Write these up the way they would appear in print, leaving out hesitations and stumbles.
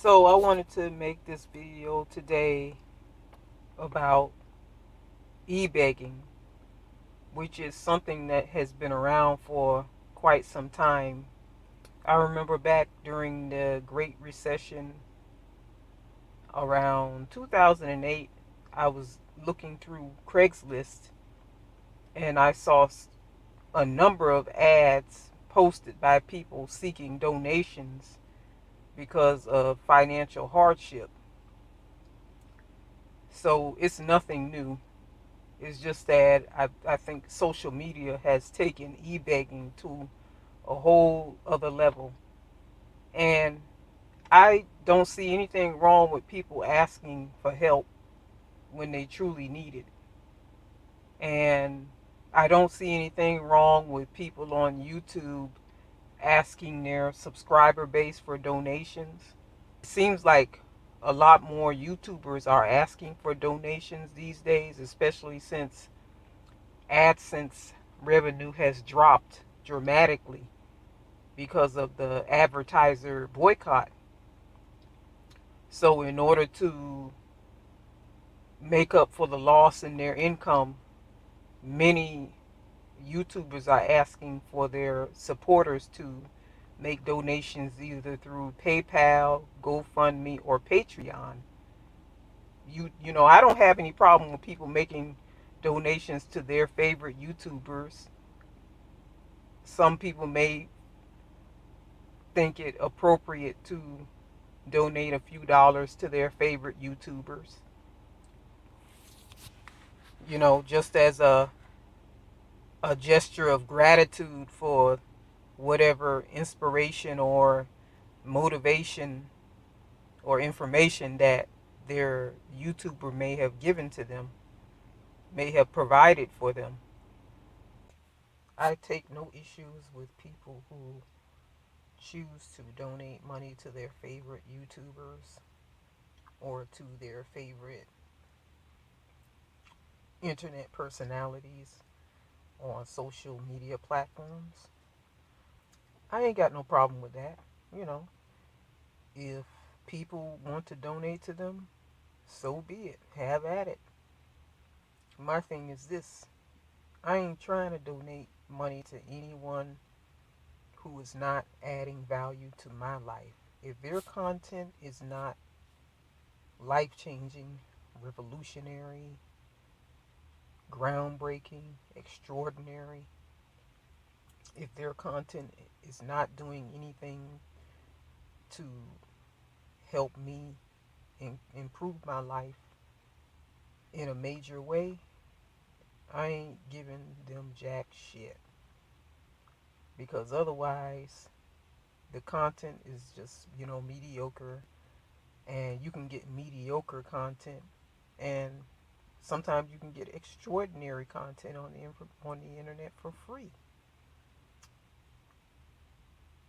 So I wanted to make this video today about ebegging, which is something that has been around for quite some time. I remember back during the Great Recession around 2008, I was looking through Craigslist and I saw a number of ads posted by people seeking donations because of financial hardship. So it's nothing new. It's just that I think social media has taken e-begging to a whole other level. And I don't see anything wrong with people asking for help when they truly need it. And I don't see anything wrong with people on YouTube asking their subscriber base for donations. It seems like a lot more YouTubers are asking for donations these days, especially since AdSense revenue has dropped dramatically because of the advertiser boycott. So, in order to make up for the loss in their income, many YouTubers are asking for their supporters to make donations either through PayPal, GoFundMe, or Patreon. You know, I don't have any problem with people making donations to their favorite YouTubers. Some people may think it appropriate to donate a few dollars to their favorite YouTubers, just as a gesture of gratitude for whatever inspiration or motivation or information that their YouTuber may have given to them, may have provided for them. I take no issues with people who choose to donate money to their favorite YouTubers or to their favorite internet personalities on social media platforms. I ain't got no problem with that. You know, if people want to donate to them, so be it. Have at it. My thing is this: I ain't trying to donate money to anyone who is not adding value to my life. If their content is not life changing, revolutionary, groundbreaking, extraordinary, if their content is not doing anything to help me improve my life in a major way, I ain't giving them jack shit. Because otherwise, the content is just, mediocre. And you can get mediocre content. And sometimes you can get extraordinary content on the internet for free.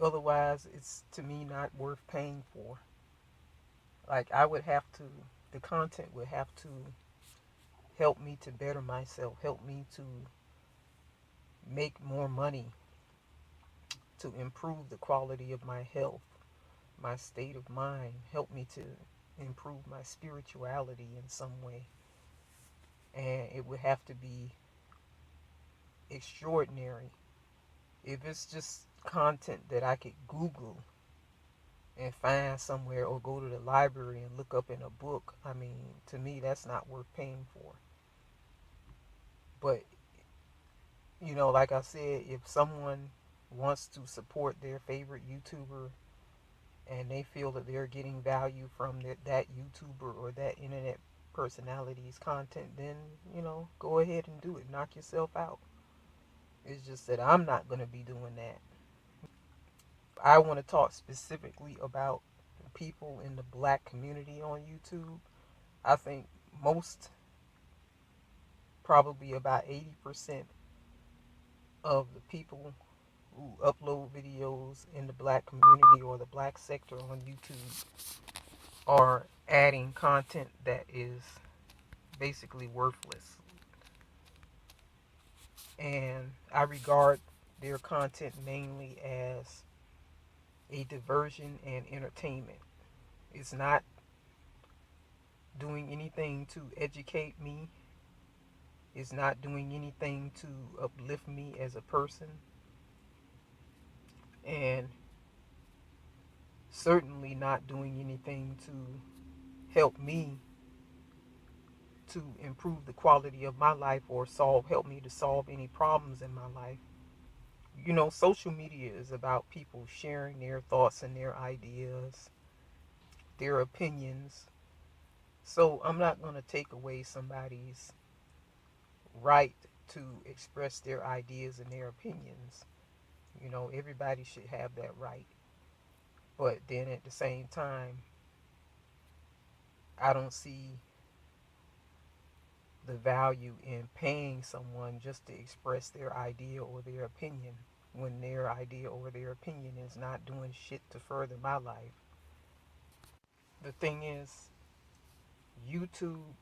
Otherwise, it's to me not worth paying for. Like, the content would have to help me to better myself, help me to make more money, to improve the quality of my health, my state of mind, help me to improve my spirituality in some way. And it would have to be extraordinary. If it's just content that I could Google and find somewhere or go to the library and look up in a book, I mean, to me, that's not worth paying for. But, like I said, if someone wants to support their favorite YouTuber and they feel that they're getting value from that YouTuber or that internet personality's content, then, go ahead and do it. Knock yourself out. It's just that I'm not going to be doing that. I want to talk specifically about people in the black community on YouTube. I think most, probably about 80% of the people who upload videos in the black community or the black sector on YouTube are adding content that is basically worthless. And I regard their content mainly as a diversion and entertainment. It's not doing anything to educate me. It's not doing anything to uplift me as a person. And certainly not doing anything to help me to improve the quality of my life or help me to solve any problems in my life. You know, social media is about people sharing their thoughts and their ideas, their opinions. So I'm not going to take away somebody's right to express their ideas and their opinions. You know, everybody should have that right. But then at the same time, I don't see the value in paying someone just to express their idea or their opinion when their idea or their opinion is not doing shit to further my life. The thing is, YouTube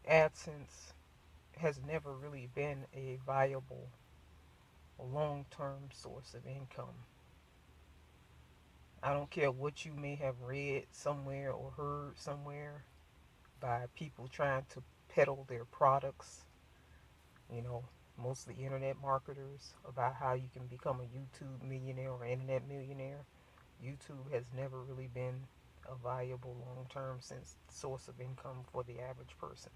AdSense has never really been a viable long term source of income. I don't care what you may have read somewhere or heard somewhere by people trying to peddle their products, you know, mostly internet marketers, about how you can become a YouTube millionaire or internet millionaire. YouTube has never really been a viable long term source of income for the average person.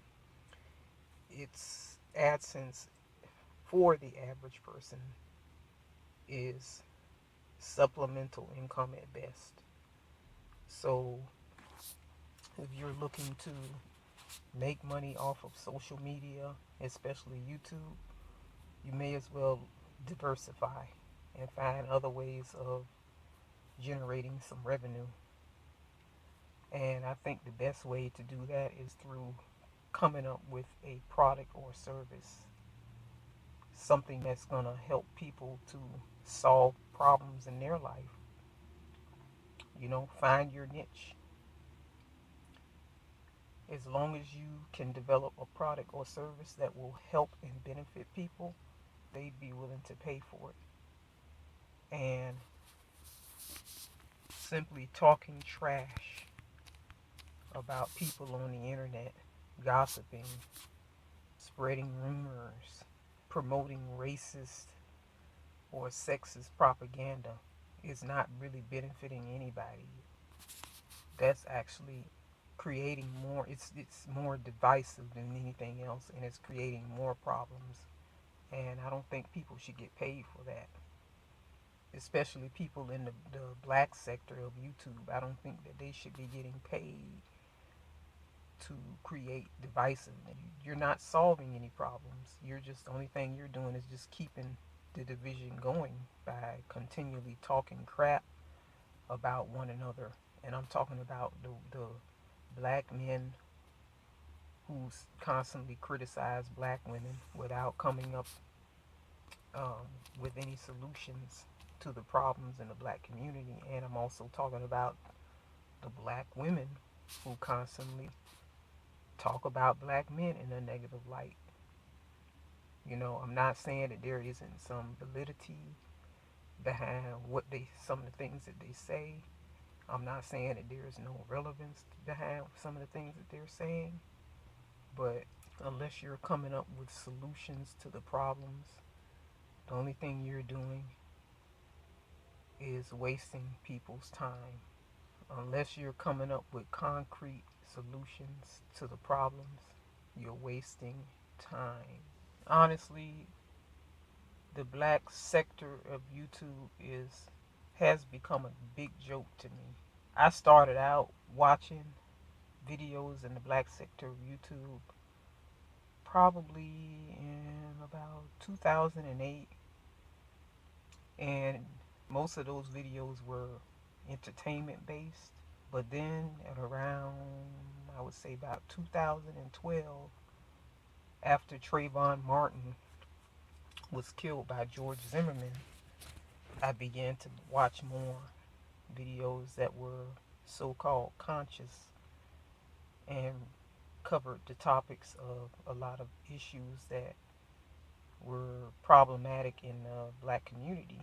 Its AdSense for the average person is supplemental income at best. So if you're looking to make money off of social media, especially YouTube, you may as well diversify and find other ways of generating some revenue. And I think the best way to do that is through coming up with a product or service, something that's going to help people to solve problems in their life. You know, find your niche. As long as you can develop a product or service that will help and benefit people, they'd be willing to pay for it. And simply talking trash about people on the internet, gossiping, spreading rumors, promoting racist or sexist propaganda is not really benefiting anybody. That's actually creating more, it's more divisive than anything else, and it's creating more problems. And I don't think people should get paid for that, especially people in the black sector of YouTube. I don't think that they should be getting paid to create divisiveness. You're not solving any problems. You're just, the only thing you're doing is just keeping the division going by continually talking crap about one another. And I'm talking about the black men who constantly criticize black women without coming up with any solutions to the problems in the black community. And I'm also talking about the black women who constantly talk about black men in a negative light. You know, I'm not saying that there isn't some validity behind some of the things that they say. I'm not saying that there is no relevance behind some of the things that they're saying. But unless you're coming up with solutions to the problems, the only thing you're doing is wasting people's time. Unless you're coming up with concrete solutions to the problems, you're wasting time. Honestly, the black sector of YouTube has become a big joke to me. I started out watching videos in the black sector of YouTube probably in about 2008, and most of those videos were entertainment based. But then at around, I would say about 2012, after Trayvon Martin was killed by George Zimmerman, I began to watch more videos that were so-called conscious and covered the topics of a lot of issues that were problematic in the black community.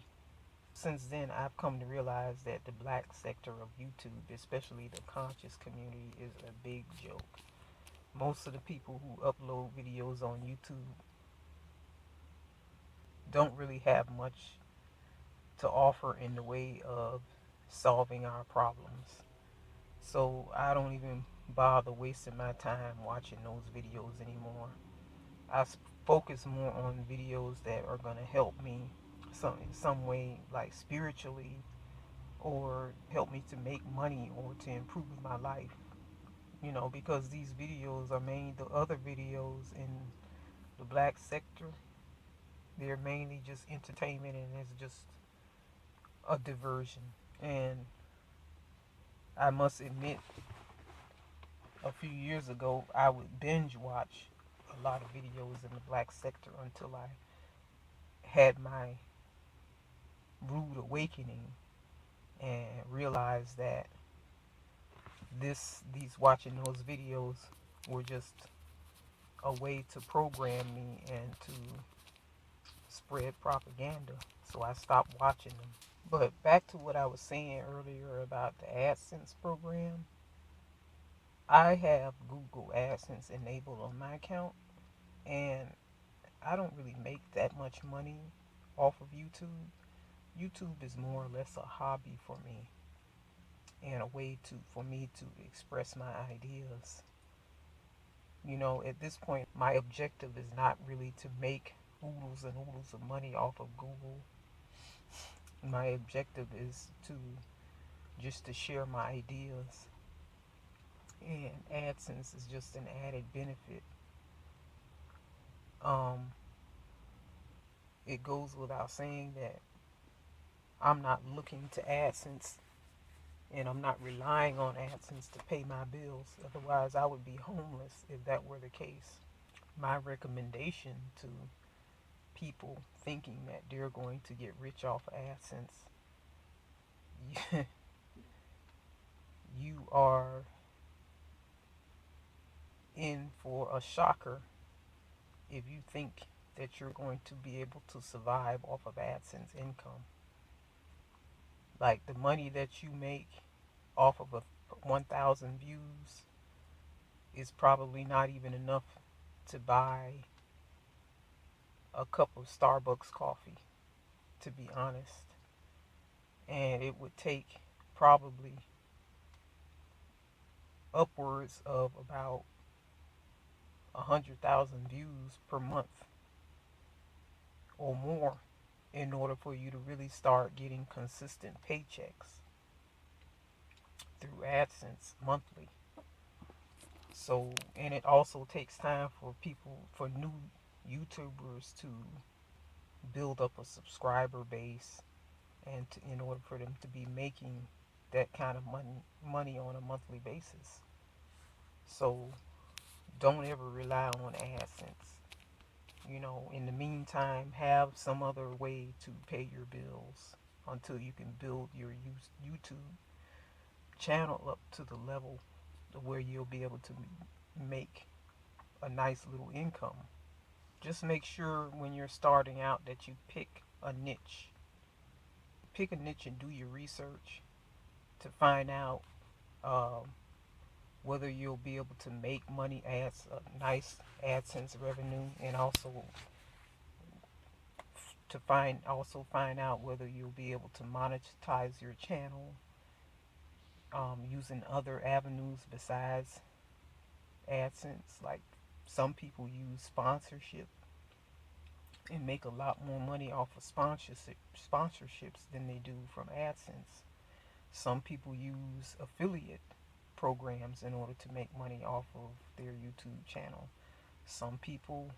Since then, I've come to realize that the black sector of YouTube, especially the conscious community, is a big joke. Most of the people who upload videos on YouTube don't really have much to offer in the way of solving our problems. So I don't even bother wasting my time watching those videos anymore. I focus more on videos that are going to help me in some way, like spiritually, or help me to make money or to improve my life. Because these videos are mainly the other videos in the black sector. They're mainly just entertainment and it's just a diversion. And I must admit, a few years ago, I would binge watch a lot of videos in the black sector until I had my rude awakening and realized that these watching those videos were just a way to program me and to spread propaganda. So I stopped watching them. But back to what I was saying earlier about the AdSense program, I have Google AdSense enabled on my account, and I don't really make that much money off of YouTube. YouTube is more or less a hobby for me and a way for me to express my ideas. At this point, my objective is not really to make oodles and oodles of money off of Google. My objective is to just to share my ideas, and AdSense is just an added benefit. Um, it goes without saying that I'm not looking to AdSense and I'm not relying on AdSense to pay my bills. Otherwise, I would be homeless if that were the case. My recommendation to people thinking that they're going to get rich off of AdSense, you are in for a shocker if you think that you're going to be able to survive off of AdSense income. Like the money that you make off of a 1,000 views is probably not even enough to buy a cup of Starbucks coffee, to be honest. And it would take probably upwards of about 100,000 views per month or more in order for you to really start getting consistent paychecks through AdSense monthly. So, and it also takes time for new YouTubers to build up a subscriber base and in order for them to be making that kind of money on a monthly basis. So don't ever rely on AdSense. In the meantime, have some other way to pay your bills until you can build your YouTube channel up to the level where you'll be able to make a nice little income. Just make sure when you're starting out that you pick a niche. Pick a niche and do your research to find out um, whether you'll be able to make money as a nice AdSense revenue, and find out whether you'll be able to monetize your channel using other avenues besides AdSense. Like some people use sponsorship and make a lot more money off of sponsorships than they do from AdSense. Some people use affiliate programs in order to make money off of their YouTube channel. Some people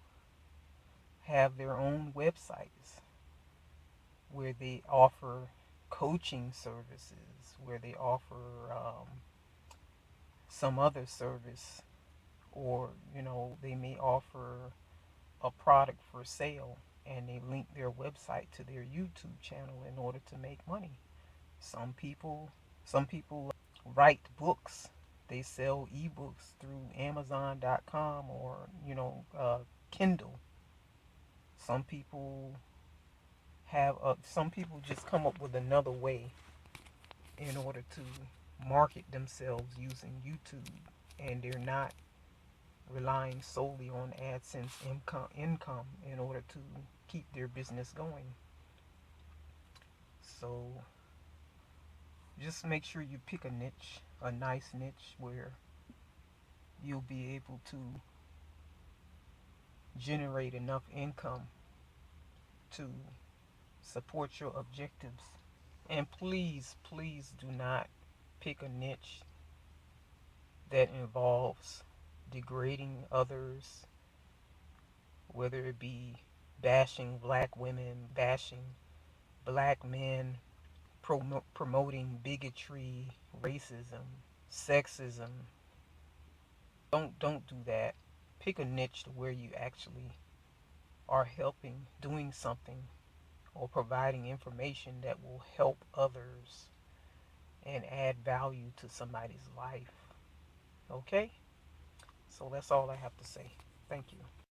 have their own websites where they offer coaching services, where they offer some other service, or they may offer a product for sale and they link their website to their YouTube channel in order to make money. Some people write books. They sell ebooks through Amazon.com or Kindle. Some people have some people just come up with another way in order to market themselves using YouTube, and they're not relying solely on AdSense income in order to keep their business going. So just make sure you pick a niche, a nice niche where you'll be able to generate enough income to support your objectives. And please, please do not pick a niche that involves degrading others, whether it be bashing black women, bashing black men, promoting bigotry, racism, sexism. Don't do that. Pick a niche to where you actually are helping, doing something, or providing information that will help others and add value to somebody's life. Okay? So that's all I have to say. Thank you.